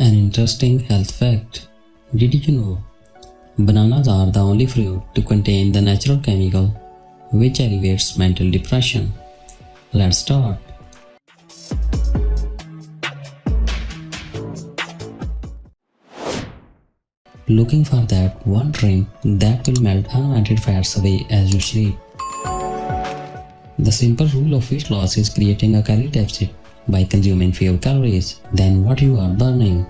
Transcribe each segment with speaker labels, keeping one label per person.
Speaker 1: An interesting health fact. Did you know? Bananas are the only fruit to contain the natural chemical which alleviates mental depression. Let's start. Looking for that one drink that will melt unwanted fats away as you sleep. The simple rule of weight loss is creating a calorie deficit by consuming fewer calories than what you are burning.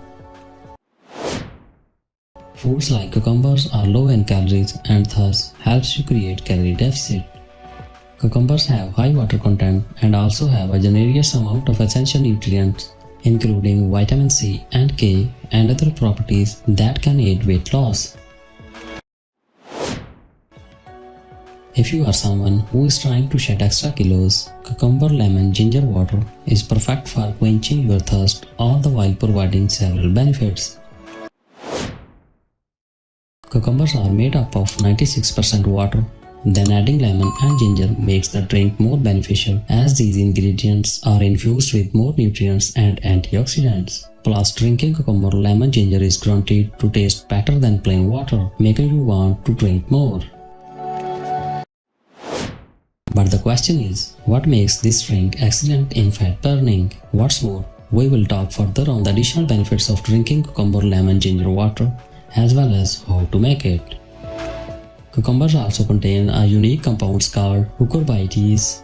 Speaker 1: Foods like cucumbers are low in calories and thus helps you create calorie deficit. Cucumbers have high water content and also have a generous amount of essential nutrients including vitamin C and K and other properties that can aid weight loss. If you are someone who is trying to shed extra kilos, cucumber lemon ginger water is perfect for quenching your thirst all the while providing several benefits. Cucumbers are made up of 96% water. Then adding lemon and ginger makes the drink more beneficial as these ingredients are infused with more nutrients and antioxidants. Plus, drinking cucumber lemon ginger is guaranteed to taste better than plain water, making you want to drink more. But the question is, what makes this drink excellent in fat burning? What's more, we will talk further on the additional benefits of drinking cucumber lemon ginger water as well as how to make it. Cucumbers also contain a unique compound called cucurbitase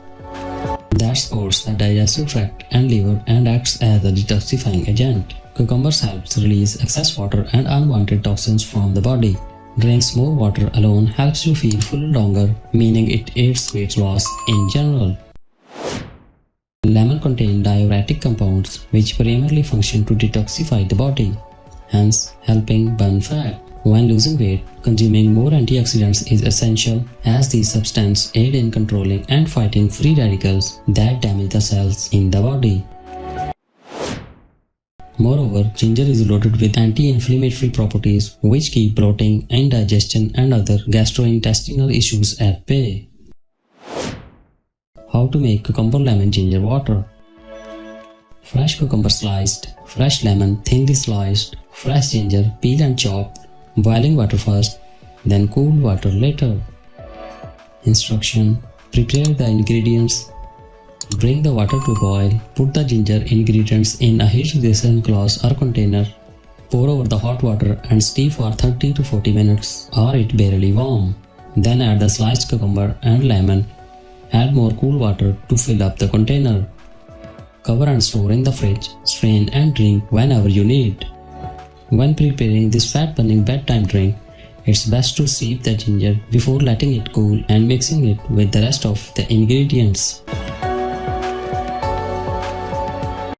Speaker 1: that supports the digestive tract and liver and acts as a detoxifying agent. Cucumbers helps release excess water and unwanted toxins from the body. Drinks more water alone helps you feel full longer, meaning it aids weight loss in general. Lemon contains diuretic compounds which primarily function to detoxify the body, hence helping burn fat. When losing weight, consuming more antioxidants is essential as these substances aid in controlling and fighting free radicals that damage the cells in the body. Moreover, ginger is loaded with anti-inflammatory properties which keep bloating, indigestion and other gastrointestinal issues at bay. How to make cucumber lemon ginger water? Fresh cucumber sliced, fresh lemon thinly sliced, fresh ginger peel and chopped, boiling water first, then cool water later. Instruction: prepare the ingredients. Bring the water to boil. Put the ginger ingredients in a heat-resistant glass or container. Pour over the hot water and steep for 30 to 40 minutes or it barely warm. Then add the sliced cucumber and lemon. Add more cool water to fill up the container. Cover and store in the fridge. Strain and drink whenever you need. When preparing this fat-burning bedtime drink, it's best to steep the ginger before letting it cool and mixing it with the rest of the ingredients.